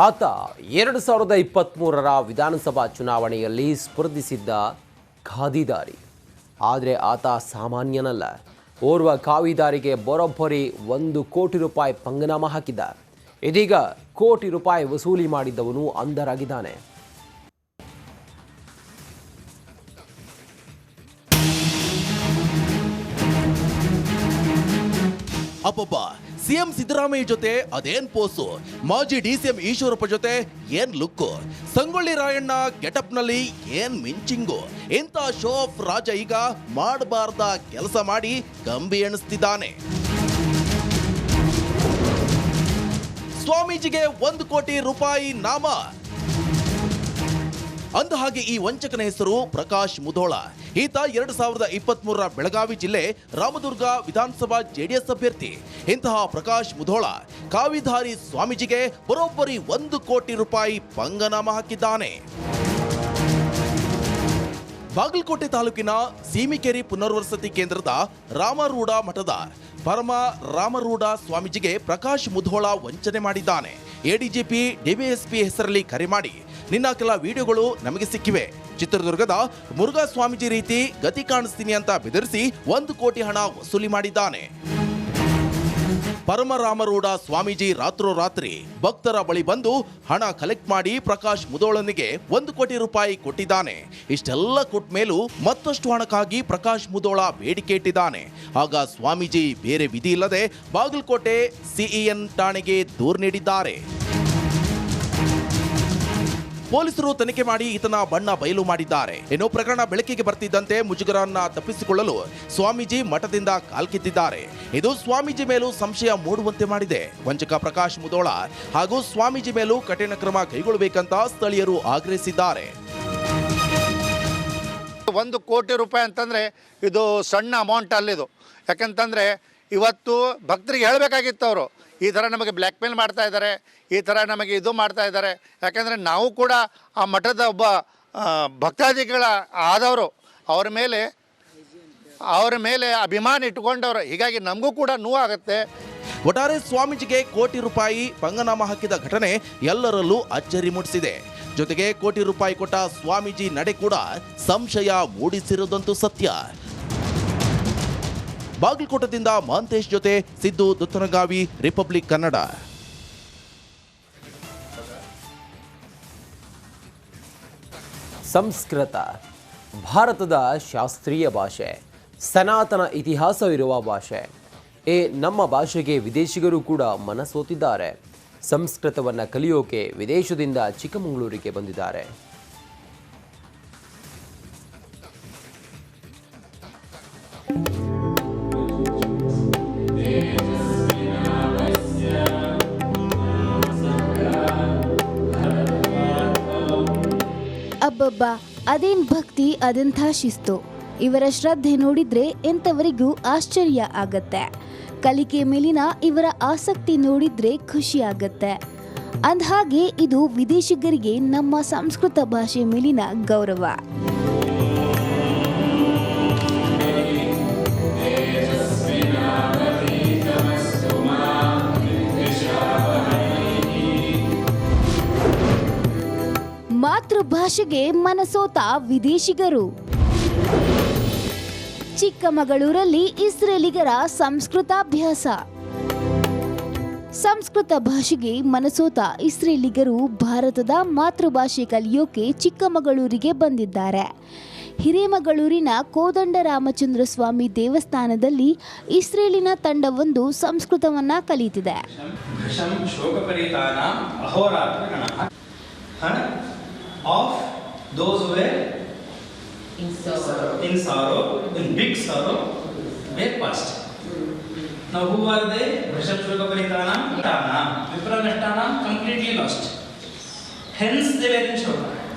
ಆತ 2023ರ ವಿಧಾನಸಭಾ ಚುನಾವಣೆಯಲ್ಲಿ ಸ್ಪರ್ಧಿಸಿದ್ದ ಖಾದಿದಾರಿ. ಆದರೆ ಆತ ಸಾಮಾನ್ಯನಲ್ಲ. ಓರ್ವ ಖಾವಿದಾರಿಗೆ ಬರೋಬ್ಬರಿ 1 ಕೋಟಿ ರೂಪಾಯಿ ಪಂಗನಾಮ ಹಾಕಿದ್ದ. ಇದೀಗ ಕೋಟಿ ರೂಪಾಯಿ ವಸೂಲಿ ಮಾಡಿದ್ದವನು ಅಂಧರಾಗಿದ್ದಾನೆ. ಅಪ್ಪಬ್ಬ, ಸಿಎಂ ಸಿದ್ದರಾಮಯ್ಯ ಜೊತೆ ಅದೇನ್ ಪೋಸು, ಮಾಜಿ ಡಿಸಿಎಂ ಈಶ್ವರಪ್ಪ ಜೊತೆ ಏನ್ ಲುಕ್ಕು, ಸಂಗೊಳ್ಳಿ ರಾಯಣ್ಣ ಗೆಟಪ್ ನಲ್ಲಿ ಏನ್ ಮಿಂಚಿಂಗು. ಇಂಥ ಶೋ ಆಫ್ ರಾಜ ಈಗ ಮಾಡಬಾರ್ದ ಕೆಲಸ ಮಾಡಿ ಕಂಬಿ ಎಣಿಸ್ತಿದ್ದಾನೆ. ಸ್ವಾಮೀಜಿಗೆ 1 ಕೋಟಿ ರೂಪಾಯಿ ನಾಮ. ಅಂದ ಹಾಗೆ ಈ ವಂಚಕನ ಹೆಸರು ಪ್ರಕಾಶ್ ಮುಧೋಳ. ಈತ 2023ರ ಬೆಳಗಾವಿ ಜಿಲ್ಲೆ ರಾಮದುರ್ಗ ವಿಧಾನಸಭಾ ಜೆಡಿಎಸ್ ಅಭ್ಯರ್ಥಿ. ಇಂತಹ ಪ್ರಕಾಶ್ ಮುಧೋಳ ಕಾವಿಧಾರಿ ಸ್ವಾಮೀಜಿಗೆ ಬರೋಬ್ಬರಿ 1 ಕೋಟಿ ರೂಪಾಯಿ ಪಂಗನಾಮ ಹಾಕಿದ್ದಾನೆ. ಬಾಗಲಕೋಟೆ ತಾಲೂಕಿನ ಸೀಮಿಕೇರಿ ಪುನರ್ವಸತಿ ಕೇಂದ್ರದ ರಾಮರೂಢ ಮಠದ ಪರಮ ರಾಮರೂಢ ಸ್ವಾಮೀಜಿಗೆ ಪ್ರಕಾಶ್ ಮುಧೋಳ ವಂಚನೆ ಮಾಡಿದ್ದಾನೆ. ಎಡಿಜಿಪಿ ಡಿವೈಎಸ್ಪಿ ಹೆಸರಲ್ಲಿ ಕರೆ ಮಾಡಿ, ನಿನ್ನ ಕೆಲ ವಿಡಿಯೋಗಳು ನಮಗೆ ಸಿಕ್ಕಿವೆ, ಚಿತ್ರದುರ್ಗದ ಮುರುಘಾ ಸ್ವಾಮೀಜಿ ರೀತಿ ಗತಿ ಕಾಣಿಸ್ತೀನಿ ಅಂತ ಬೆದರಿಸಿ 1 ಕೋಟಿ ಹಣ ವಸೂಲಿ ಮಾಡಿದ್ದಾನೆ. ಪರಮರಾಮರೂಢ ಸ್ವಾಮೀಜಿ ರಾತ್ರೋರಾತ್ರಿ ಭಕ್ತರ ಬಳಿ ಬಂದು ಹಣ ಕಲೆಕ್ಟ್ ಮಾಡಿ ಪ್ರಕಾಶ್ ಮುಧೋಳನಿಗೆ 1 ಕೋಟಿ ರೂಪಾಯಿ ಕೊಟ್ಟಿದ್ದಾನೆ. ಇಷ್ಟೆಲ್ಲ ಕೊಟ್ಟ ಮೇಲೂ ಮತ್ತಷ್ಟು ಹಣಕ್ಕಾಗಿ ಪ್ರಕಾಶ್ ಮುಧೋಳ ಬೇಡಿಕೆ ಇಟ್ಟಿದ್ದಾನೆ. ಆಗ ಸ್ವಾಮೀಜಿ ಬೇರೆ ವಿಧಿ ಇಲ್ಲದೆ ಬಾಗಲಕೋಟೆ ಸಿಇಎನ್ ಠಾಣೆಗೆ ದೂರು ನೀಡಿದ್ದಾರೆ. ಪೊಲೀಸರು ತನಿಖೆ ಮಾಡಿ ಈತನ ಬಣ್ಣ ಬಯಲು ಮಾಡಿದ್ದಾರೆ. ಇನ್ನು ಪ್ರಕರಣ ಬೆಳಕಿಗೆ ಬರ್ತಿದ್ದಂತೆ ಮುಜುಗರನ್ನ ತಪ್ಪಿಸಿಕೊಳ್ಳಲು ಸ್ವಾಮೀಜಿ ಮಠದಿಂದ ಕಾಲ್ಕಿತ್ತಿದ್ದಾರೆ. ಇದು ಸ್ವಾಮೀಜಿ ಮೇಲೂ ಸಂಶಯ ಮೂಡುವಂತೆ ಮಾಡಿದೆ. ವಂಚಕ ಪ್ರಕಾಶ್ ಮುಧೋಳ ಹಾಗೂ ಸ್ವಾಮೀಜಿ ಮೇಲೂ ಕಠಿಣ ಕ್ರಮ ಕೈಗೊಳ್ಳಬೇಕಂತ ಸ್ಥಳೀಯರು ಆಗ್ರಹಿಸಿದ್ದಾರೆ. 1 ಕೋಟಿ ರೂಪಾಯಿ ಅಂತಂದ್ರೆ ಇದು ಸಣ್ಣ ಅಮೌಂಟ್ ಅಲ್ಲಿದು. ಯಾಕಂತಂದ್ರೆ ಇವತ್ತು ಭಕ್ತರಿಗೆ ಹೇಳಬೇಕಾಗಿತ್ತು, ಅವರು ಈ ಥರ ನಮಗೆ ಬ್ಲ್ಯಾಕ್ ಮೇಲ್ ಮಾಡ್ತಾ ಇದ್ದಾರೆ, ಈ ಥರ ನಮಗೆ ಇದು ಮಾಡ್ತಾ ಇದ್ದಾರೆ. ಯಾಕಂದರೆ ನಾವು ಕೂಡ ಆ ಮಠದ ಒಬ್ಬ ಭಕ್ತಾದಿಗಳ ಆದವರು, ಅವರ ಮೇಲೆ ಅಭಿಮಾನ ಇಟ್ಕೊಂಡವರು. ಹೀಗಾಗಿ ನಮಗೂ ಕೂಡ ನೋವಾಗುತ್ತೆ. ಒಟ್ಟಾರೆ ಸ್ವಾಮೀಜಿಗೆ ಕೋಟಿ ರೂಪಾಯಿ ಪಂಗನಾಮ ಹಾಕಿದ ಘಟನೆ ಎಲ್ಲರಲ್ಲೂ ಅಚ್ಚರಿ ಮೂಡಿಸಿದೆ. ಜೊತೆಗೆ ಕೋಟಿ ರೂಪಾಯಿ ಕೊಟ್ಟ ಸ್ವಾಮೀಜಿ ನಡೆ ಕೂಡ ಸಂಶಯ ಮೂಡಿಸಿರುವುದಂತೂ ಸತ್ಯ. ಬಾಗಲಕೋಟದಿಂದ ಮಹಂತೇಶ್ ಜೊತೆ ಸಿದ್ದು ದುತ್ತನಗಾವಿ, ರಿಪಬ್ಲಿಕ್ ಕನ್ನಡ. ಸಂಸ್ಕೃತ ಭಾರತದ ಶಾಸ್ತ್ರೀಯ ಭಾಷೆ, ಸನಾತನ ಇತಿಹಾಸವಿರುವ ಭಾಷೆ. ನಮ್ಮ ಭಾಷೆಗೆ ವಿದೇಶಿಗರು ಕೂಡ ಮನಸೋತಿದ್ದಾರೆ. ಸಂಸ್ಕೃತವನ್ನು ಕಲಿಯೋಕೆ ವಿದೇಶದಿಂದ ಚಿಕ್ಕಮಗಳೂರಿಗೆ ಬಂದಿದ್ದಾರೆ. ಅಬ್ಬಬ್ಬ, ಅದೇನ್ ಭಕ್ತಿ, ಅದೆಂಥ ಶಿಸ್ತು. ಇವರ ಶ್ರದ್ಧೆ ನೋಡಿದ್ರೆ ಎಂಥವರಿಗೂ ಆಶ್ಚರ್ಯ ಆಗತ್ತೆ. ಕಲಿಕೆ ಮೇಲಿನ ಇವರ ಆಸಕ್ತಿ ನೋಡಿದ್ರೆ ಖುಷಿ ಆಗತ್ತೆ. ಅಂದಹಾಗೆ ಇದು ವಿದೇಶಿಗರಿಗೆ ನಮ್ಮ ಸಂಸ್ಕೃತ ಭಾಷೆ ಮೇಲಿನ ಗೌರವ. ಮಾತೃಭಾಷೆಗೆ ಮನಸೋತ ವಿದೇಶಿಗರು. ಚಿಕ್ಕಮಗಳೂರಲ್ಲಿ ಇಸ್ರೇಲಿಗರ ಸಂಸ್ಕೃತಾಭ್ಯಾಸ. ಸಂಸ್ಕೃತ ಭಾಷೆಗೆ ಮನಸೋತ ಇಸ್ರೇಲಿಗರು ಭಾರತದ ಮಾತೃಭಾಷೆ ಕಲಿಯೋಕೆ ಚಿಕ್ಕಮಗಳೂರಿಗೆ ಬಂದಿದ್ದಾರೆ. ಹಿರೇಮಗಳೂರಿನ ಕೋದಂಡರಾಮಚಂದ್ರ ಸ್ವಾಮಿ ದೇವಸ್ಥಾನದಲ್ಲಿ ಇಸ್ರೇಲಿನ ತಂಡವೊಂದು ಸಂಸ್ಕೃತವನ್ನ ಕಲಿತಿದೆ. Of those who were in sorrow, in big sorrow, were past. Now who are they? Vrishab Shoka Paritanam, Tanam, Vipravestanam, completely lost. Hence they were in Shoka.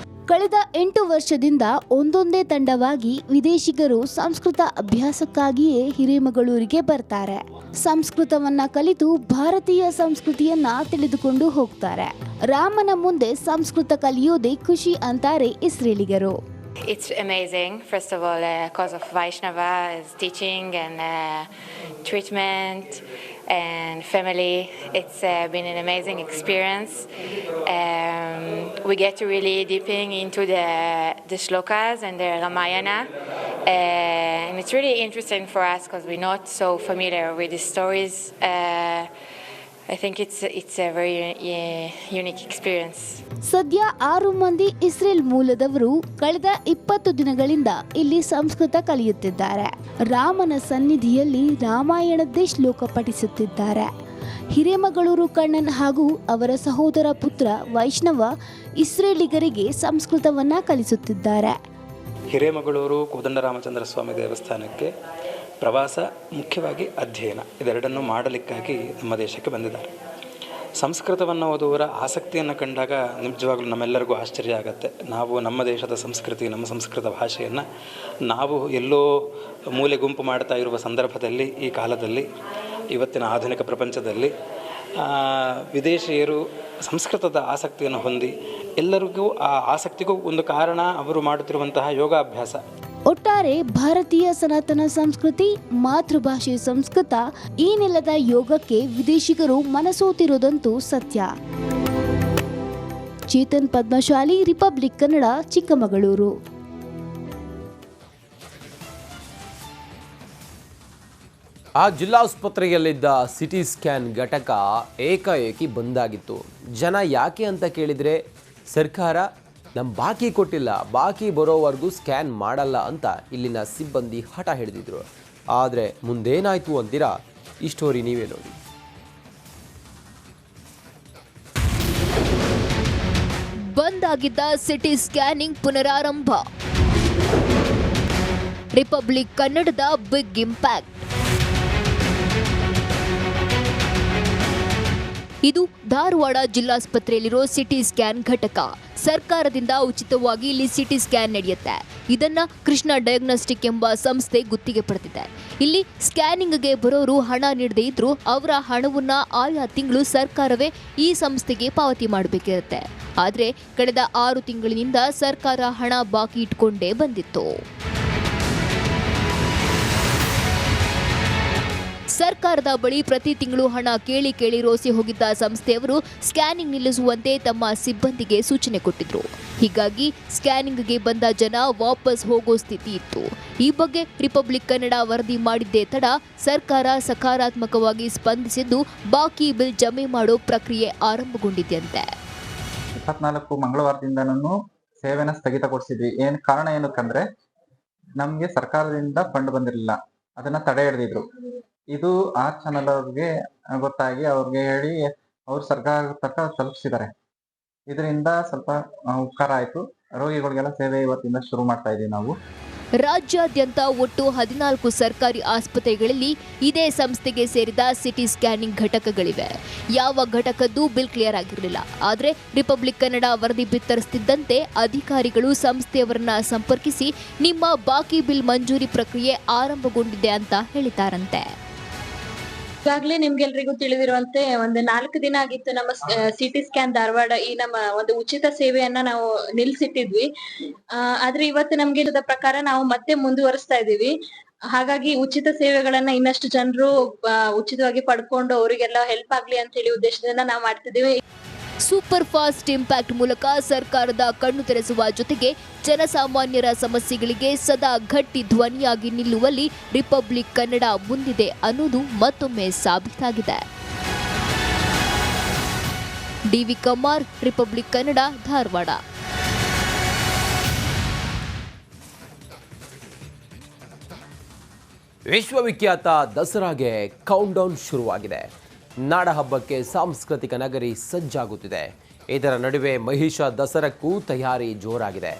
ಕಳೆದ 8 ವರ್ಷದಿಂದ ಒಂದೊಂದೇ ತಂಡವಾಗಿ ವಿದೇಶಿಗರು ಸಂಸ್ಕೃತ ಅಭ್ಯಾಸಕ್ಕಾಗಿಯೇ ಹಿರೇಮಗಳೂರಿಗೆ ಬರ್ತಾರೆ. ಸಂಸ್ಕೃತವನ್ನ ಕಲಿತು ಭಾರತೀಯ ಸಂಸ್ಕೃತಿಯನ್ನ ತಿಳಿದುಕೊಂಡು ಹೋಗ್ತಾರೆ. ರಾಮನ ಮುಂದೆ ಸಂಸ್ಕೃತ ಕಲಿಯೋದೇ ಖುಷಿ ಅಂತಾರೆ ಇಸ್ರೇಲಿಗರು. It's amazing. First of all, because of Vaishnava's teaching and treatment, and family. It's been an amazing experience. We get to really deeping into the shlokas and the Ramayana, and it's really interesting for us because we're not so familiar with the stories. I think it's a very unique experience. ಸದ್ಯ 6 ಮಂದಿ Israel ಮೂಲದವರು ಕಳೆದ 20 ದಿನಗಳಿಂದ ಇಲ್ಲಿ ಸಂಸ್ಕೃತ ಕಲಿಯುತ್ತಿದ್ದಾರೆ. ರಾಮನ ಸನ್ನಿಧಿಯಲ್ಲಿ ರಾಮಾಯಣದ್ದೇ ಶ್ಲೋಕ ಪಠಿಸುತ್ತಿದ್ದಾರೆ. ಹಿರೇಮಗಳೂರು ಕಣ್ಣನ್ ಹಾಗೂ ಅವರ ಸಹೋದರ ಪುತ್ರ ವೈಷ್ಣವ ಇಸ್ರೇಲಿಗರಿಗೆ ಸಂಸ್ಕೃತವನ್ನ ಕಲಿಸುತ್ತಿದ್ದಾರೆ. ಹಿರೇಮಗಳೂರು ಕೋದಂಡರಾಮಚಂದ್ರ ಸ್ವಾಮಿ ದೇವಸ್ಥಾನಕ್ಕೆ ಪ್ರವಾಸ, ಮುಖ್ಯವಾಗಿ ಅಧ್ಯಯನ, ಇದೆರಡನ್ನು ಮಾಡಲಿಕ್ಕಾಗಿ ನಮ್ಮ ದೇಶಕ್ಕೆ ಬಂದಿದ್ದಾರೆ. ಸಂಸ್ಕೃತವನ್ನು ಓದುವವರ ಆಸಕ್ತಿಯನ್ನು ಕಂಡಾಗ ನಿಜವಾಗ್ಲೂ ನಮ್ಮೆಲ್ಲರಿಗೂ ಆಶ್ಚರ್ಯ ಆಗುತ್ತೆ. ನಾವು ನಮ್ಮ ದೇಶದ ಸಂಸ್ಕೃತಿ, ನಮ್ಮ ಸಂಸ್ಕೃತ ಭಾಷೆಯನ್ನು ನಾವು ಎಲ್ಲೋ ಮೂಲೆ ಗುಂಪು ಮಾಡ್ತಾ ಇರುವ ಸಂದರ್ಭದಲ್ಲಿ, ಈ ಕಾಲದಲ್ಲಿ, ಇವತ್ತಿನ ಆಧುನಿಕ ಪ್ರಪಂಚದಲ್ಲಿ ವಿದೇಶಿಯರು ಸಂಸ್ಕೃತದ ಆಸಕ್ತಿಯನ್ನು ಹೊಂದಿ, ಎಲ್ಲರಿಗೂ ಆ ಆಸಕ್ತಿಗೂ ಒಂದು ಕಾರಣ ಅವರು ಮಾಡುತ್ತಿರುವಂತಹ ಯೋಗಾಭ್ಯಾಸ. ಒಟ್ಟಾರೆ ಭಾರತೀಯ ಸನಾತನ ಸಂಸ್ಕೃತಿ, ಮಾತೃಭಾಷೆ ಸಂಸ್ಕೃತ, ಈ ನೆಲದ ಯೋಗಕ್ಕೆ ವಿದೇಶಿಗರು ಮನಸೋತಿರೋದಂತೂ ಸತ್ಯ. ಚೇತನ್ ಪದ್ಮಶಾಲಿ, ರಿಪಬ್ಲಿಕ್ ಕನ್ನಡ, ಚಿಕ್ಕಮಗಳೂರು. ಆ ಜಿಲ್ಲಾಸ್ಪತ್ರೆಯಲ್ಲಿದ್ದ ಸಿಟಿ ಸ್ಕ್ಯಾನ್ ಘಟಕ ಏಕಾಏಕಿ ಬಂದಾಗಿತ್ತು. ಜನ ಯಾಕೆ ಅಂತ ಕೇಳಿದರೆ, ಸರ್ಕಾರ ನಮ್ಮ ಬಾಕಿ ಕೊಟ್ಟಿಲ್ಲ, ಬಾಕಿ ಬರೋವರೆಗೂ ಸ್ಕ್ಯಾನ್ ಮಾಡಲ್ಲ ಅಂತ ಇಲ್ಲಿನ ಸಿಬ್ಬಂದಿ ಹಠ ಹಿಡಿದಿದ್ರು. ಆದರೆ ಮುಂದೇನಾಯಿತು ಅಂತೀರಾ? ಈ ಸ್ಟೋರಿ ನೀವೇ ನೋಡಿ. ಬಂದಾಗಿದ್ದ ಸಿಟಿ ಸ್ಕ್ಯಾನಿಂಗ್ ಪುನರಾರಂಭ. ರಿಪಬ್ಲಿಕ್ ಕನ್ನಡದ ಬಿಗ್ ಇಂಪ್ಯಾಕ್ಟ್. ಇದು ಧಾರವಾಡ ಜಿಲ್ಲಾಸ್ಪತ್ರೆಯಲ್ಲಿರೋ ಸಿಟಿ ಸ್ಕ್ಯಾನ್ ಘಟಕ. ಸರ್ಕಾರದಿಂದ ಉಚಿತವಾಗಿ ಇಲ್ಲಿ ಸಿಟಿ ಸ್ಕ್ಯಾನ್ ನಡೆಯುತ್ತೆ. ಇದನ್ನ ಕೃಷ್ಣ ಡಯಾಗ್ನೋಸ್ಟಿಕ್ ಎಂಬ ಸಂಸ್ಥೆ ಗುತ್ತಿಗೆ ಪಡೆದಿದೆ. ಇಲ್ಲಿ ಸ್ಕ್ಯಾನಿಂಗ್ಗೆ ಬರೋರು ಹಣ ನೀಡದೇ ಇದ್ರೂ ಅವರ ಹಣವನ್ನ ಆಯಾ ತಿಂಗಳು ಸರ್ಕಾರವೇ ಈ ಸಂಸ್ಥೆಗೆ ಪಾವತಿ ಮಾಡಬೇಕಿರುತ್ತೆ. ಆದರೆ ಕಳೆದ 6 ತಿಂಗಳಿನಿಂದ ಸರ್ಕಾರ ಹಣ ಬಾಕಿ ಇಟ್ಕೊಂಡೇ ಬಂದಿತ್ತು. ಸರ್ಕಾರದ ಬಳಿ ಪ್ರತಿ ತಿಂಗಳು ಹಣ ಕೇಳಿ ರೋಸಿ ಹೋಗಿದ್ದ ಸಂಸ್ಥೆಯವರು ಸ್ಕ್ಯಾನಿಂಗ್ ನಿಲ್ಲಿಸುವಂತೆ ತಮ್ಮ ಸಿಬ್ಬಂದಿಗೆ ಸೂಚನೆ ಕೊಟ್ಟಿದ್ರು. ಹೀಗಾಗಿ ಸ್ಕ್ಯಾನಿಂಗ್ಗೆ ಬಂದ ಜನ ವಾಪಸ್ ಹೋಗೋ ಸ್ಥಿತಿ ಇತ್ತು. ಈ ಬಗ್ಗೆ ರಿಪಬ್ಲಿಕ್ ಕನ್ನಡ ವರದಿ ಮಾಡಿದ್ದೇ ತಡ ಸರ್ಕಾರ ಸಕಾರಾತ್ಮಕವಾಗಿ ಸ್ಪಂದಿಸಿದ್ದು ಬಾಕಿ ಬಿಲ್ ಜಮೆ ಮಾಡೋ ಪ್ರಕ್ರಿಯೆ ಆರಂಭಗೊಂಡಿದೆಯಂತೆ. 24 ಮಂಗಳವಾರದಿಂದನೂ ಸೇವೆನ ಸ್ಥಗಿತಗೊಳಿಸಿದ್ವಿ. ಕಾರಣ ಏನಕ್ಕಂದ್ರೆ ನಮಗೆ ಸರ್ಕಾರದಿಂದ ಫಂಡ್ ಬಂದಿರಲಿಲ್ಲ, ಅದನ್ನ ತಡೆ ಹಿಡಿದಿದ್ರು. ಇದು ಆರ್ ಚಾನಲ್ ಅವ್ರಿಗೆ ಗೊತ್ತಾಗಿ ಅವ್ರಿಗೆ ಹೇಳಿ ಅವ್ರು ಸರ್ಕಾರ ತಕ್ಕ ತಲುಪಿಸಿದ್ದಾರೆ. ಇದರಿಂದ ಸ್ವಲ್ಪ ಉಪಕಾರ ಆಯ್ತು. ರೋಗಿಗಳಿಗೆಲ್ಲ ಸೇವೆ ಇವತ್ತಿಂದ ಶುರು ಮಾಡ್ತಾ ಇದೀವಿ ನಾವು. ರಾಜ್ಯಾದ್ಯಂತ ಒಟ್ಟು 14 ಸರ್ಕಾರಿ ಆಸ್ಪತ್ರೆಗಳಲ್ಲಿ ಇದೇ ಸಂಸ್ಥೆಗೆ ಸೇರಿದ ಸಿಟಿ ಸ್ಕ್ಯಾನಿಂಗ್ ಘಟಕಗಳಿವೆ. ಯಾವ ಘಟಕದ್ದು ಬಿಲ್ ಕ್ಲಿಯರ್ ಆಗಿರಲಿಲ್ಲ. ಆದರೆ ರಿಪಬ್ಲಿಕ್ ಕನ್ನಡ ವರದಿ ಬಿತ್ತರಿಸುತ್ತಿದ್ದಂತೆ ಅಧಿಕಾರಿಗಳು ಸಂಸ್ಥೆಯವರನ್ನ ಸಂಪರ್ಕಿಸಿ ನಿಮ್ಮ ಬಾಕಿ ಬಿಲ್ ಮಂಜೂರಿ ಪ್ರಕ್ರಿಯೆ ಆರಂಭಗೊಂಡಿದೆ ಅಂತ ಹೇಳಿದ್ದಾರಂತೆ. ಈಗಾಗಲೇ ನಿಮ್ಗೆಲ್ರಿಗೂ ತಿಳಿದಿರುವಂತೆ ಒಂದು 4 ದಿನ ಆಗಿತ್ತು ನಮ್ಮ ಸಿಟಿ ಸ್ಕ್ಯಾನ್ ಧಾರವಾಡ ಈ ನಮ್ಮ ಒಂದು ಉಚಿತ ಸೇವೆಯನ್ನ ನಾವು ನಿಲ್ಸಿಟ್ಟಿದ್ವಿ. ಆದ್ರೆ ಇವತ್ತು ನಮ್ಗೆ ಇಲ್ಲದ ಪ್ರಕಾರ ನಾವು ಮತ್ತೆ ಮುಂದುವರಿಸ್ತಾ ಇದೀವಿ. ಹಾಗಾಗಿ ಉಚಿತ ಸೇವೆಗಳನ್ನ ಇನ್ನಷ್ಟು ಜನರು ಉಚಿತವಾಗಿ ಪಡ್ಕೊಂಡು ಅವರಿಗೆಲ್ಲ ಹೆಲ್ಪ್ ಆಗ್ಲಿ ಅಂತ ಹೇಳಿ ಉದ್ದೇಶದಿಂದ ನಾವು ಮಾಡ್ತಿದ್ದೀವಿ. ಸೂಪರ್ ಫಾಸ್ಟ್ ಇಂಪ್ಯಾಕ್ಟ್ ಮೂಲಕ ಸರ್ಕಾರದ ಕಣ್ಣು ತೆರೆಸುವ ಜೊತೆಗೆ ಜನಸಾಮಾನ್ಯರ ಸಮಸ್ಯೆಗಳಿಗೆ ಸದಾ ಗಟ್ಟಿ ಧ್ವನಿಯಾಗಿ ನಿಲ್ಲುವಲ್ಲಿ ರಿಪಬ್ಲಿಕ್ ಕನ್ನಡ ಮುಂದಿದೆ ಅನ್ನೋದು ಮತ್ತೊಮ್ಮೆ ಸಾಬೀತಾಗಿದೆ. DV Kumar, Republic Kannada, Dharwad. ವಿಶ್ವವಿಖ್ಯಾತ ದಸರಾಗೆ ಕೌಂಟ್ ಡೌನ್ ಶುರುವಾಗಿದೆ. ನಾಡಹಬ್ಬಕ್ಕೆ ಸಾಂಸ್ಕೃತಿಕ ನಗರಿ ಸಜ್ಜಾಗುತ್ತಿದೆ. ಇದರ ನಡುವೆ ಮಹಿಷ ದಸರಕ್ಕೂ ತಯಾರಿ ಜೋರಾಗಿದೆ.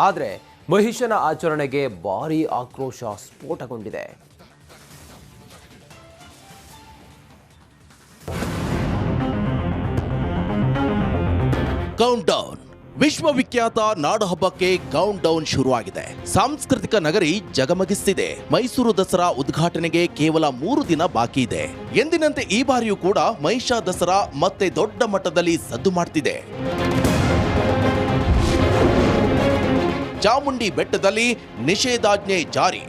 ಆದರೆ ಮಹಿಷನ ಆಚರಣೆಗೆ ಭಾರೀ ಆಕ್ರೋಶ ಸ್ಫೋಟಗೊಂಡಿದೆ. Count down. ವಿಶ್ವವಿಖ್ಯಾತ ನಾಡಹಬ್ಬಕ್ಕೆ ಕೌಂಟ್ ಡೌನ್ ಶುರುವಾಗಿದೆ. ಸಾಂಸ್ಕೃತಿಕ ನಗರಿ ಜಗಮಗಿಸ್ತಿದೆ. ಮೈಸೂರು ದಸರಾ ಉದ್ಘಾಟನೆಗೆ ಕೇವಲ 3 ದಿನ ಬಾಕಿ ಇದೆ. ಎಂದಿನಂತೆ ಈ ಬಾರಿಯೂ ಕೂಡ ಮಹಿಷ ದಸರಾ ಮತ್ತೆ ದೊಡ್ಡ ಮಟ್ಟದಲ್ಲಿ ಸದ್ದು ಮಾಡ್ತಿದೆ. ಚಾಮುಂಡಿ ಬೆಟ್ಟದಲ್ಲಿ ನಿಷೇಧಾಜ್ಞೆ ಜಾರಿ.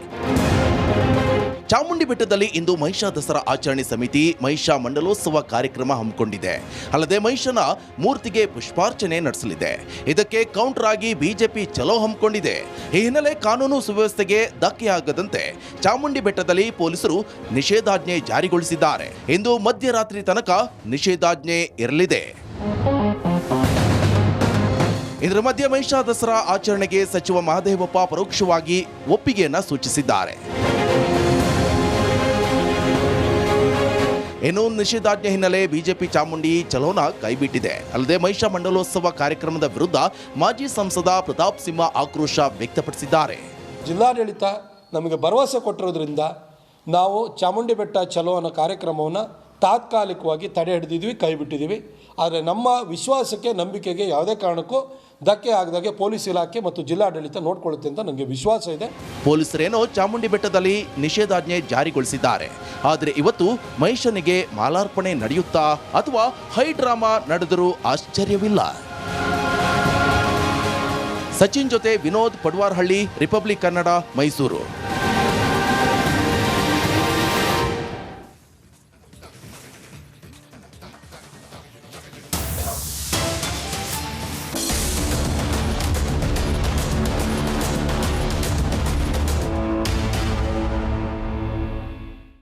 ಚಾಮುಂಡಿ ಬೆಟ್ಟದಲ್ಲಿ ಇಂದು ಮಹಿಷಾ ದಸರಾ ಆಚರಣೆ ಸಮಿತಿ ಮಹಿಷಾ ಮಂಡಲೋತ್ಸವ ಕಾರ್ಯಕ್ರಮ ಹಮ್ಮಿಕೊಂಡಿದೆ. ಅಲ್ಲದೆ ಮಹಿಷನ ಮೂರ್ತಿಗೆ ಪುಷ್ಪಾರ್ಚನೆ ನಡೆಸಲಿದೆ. ಇದಕ್ಕೆ ಕೌಂಟರ್ ಆಗಿ ಬಿಜೆಪಿ ಚಲೋ ಹಮ್ಮಿಕೊಂಡಿದೆ. ಈ ಹಿನ್ನೆಲೆ ಕಾನೂನು ಸುವ್ಯವಸ್ಥೆಗೆ ಧಕ್ಕೆಯಾಗದಂತೆ ಚಾಮುಂಡಿ ಬೆಟ್ಟದಲ್ಲಿ ಪೊಲೀಸರು ನಿಷೇಧಾಜ್ಞೆ ಜಾರಿಗೊಳಿಸಿದ್ದಾರೆ. ಇಂದು ಮಧ್ಯರಾತ್ರಿ ತನಕ ನಿಷೇಧಾಜ್ಞೆ ಇರಲಿದೆ. ಇದರ ಮಧ್ಯೆ ಮಹಿಷಾ ದಸರಾ ಆಚರಣೆಗೆ ಸಚಿವ ಮಹದೇವಪ್ಪ ಪರೋಕ್ಷವಾಗಿ ಒಪ್ಪಿಗೆಯನ್ನ ಸೂಚಿಸಿದ್ದಾರೆ. ಇನ್ನು ನಿಷೇಧಾಜ್ಞೆ ಹಿನ್ನೆಲೆ ಬಿಜೆಪಿ ಚಾಮುಂಡಿ ಚಲೋನ ಕೈಬಿಟ್ಟಿದೆ. ಅಲ್ಲದೆ ಮಹಿಷಾ ಮಂಡಲೋತ್ಸವ ಕಾರ್ಯಕ್ರಮದ ವಿರುದ್ಧ ಮಾಜಿ ಸಂಸದ ಪ್ರತಾಪ್ ಸಿಂಹ ಆಕ್ರೋಶ ವ್ಯಕ್ತಪಡಿಸಿದ್ದಾರೆ. ಜಿಲ್ಲಾಡಳಿತ ನಮಗೆ ಭರವಸೆ ಕೊಟ್ಟಿರೋದ್ರಿಂದ ನಾವು ಚಾಮುಂಡಿ ಬೆಟ್ಟ ಚಲೋ ಅನ್ನೋ ಕಾರ್ಯಕ್ರಮವನ್ನು ತಾತ್ಕಾಲಿಕವಾಗಿ ತಡೆ ಹಿಡಿದಿದ್ವಿ, ಕೈ ಬಿಟ್ಟಿದ್ದೀವಿ. ಆದರೆ ನಮ್ಮ ವಿಶ್ವಾಸಕ್ಕೆ, ನಂಬಿಕೆಗೆ ಯಾವುದೇ ಕಾರಣಕ್ಕೂ ಧಕ್ಕೆ ಆಗದಾಗೆ ಪೊಲೀಸ್ ಇಲಾಖೆ ಮತ್ತು ಜಿಲ್ಲಾಡಳಿತ ನೋಡ್ಕೊಳ್ಳುತ್ತೆ ಅಂತ ನನಗೆ ವಿಶ್ವಾಸ ಇದೆ. ಪೊಲೀಸರೇನೋ ಚಾಮುಂಡಿ ಬೆಟ್ಟದಲ್ಲಿ ನಿಷೇಧಾಜ್ಞೆ ಜಾರಿಗೊಳಿಸಿದ್ದಾರೆ. ಆದರೆ ಇವತ್ತು ಮಹಿಷನಿಗೆ ಮಾಲಾರ್ಪಣೆ ನಡೆಯುತ್ತಾ ಅಥವಾ ಹೈ ಡ್ರಾಮಾ ನಡೆದರೂ ಆಶ್ಚರ್ಯವಿಲ್ಲ. ಸಚಿನ್ ಜೊತೆ ವಿನೋದ್ ಪಡ್ವಾರ್ಹಳ್ಳಿ, ರಿಪಬ್ಲಿಕ್ ಕನ್ನಡ, ಮೈಸೂರು.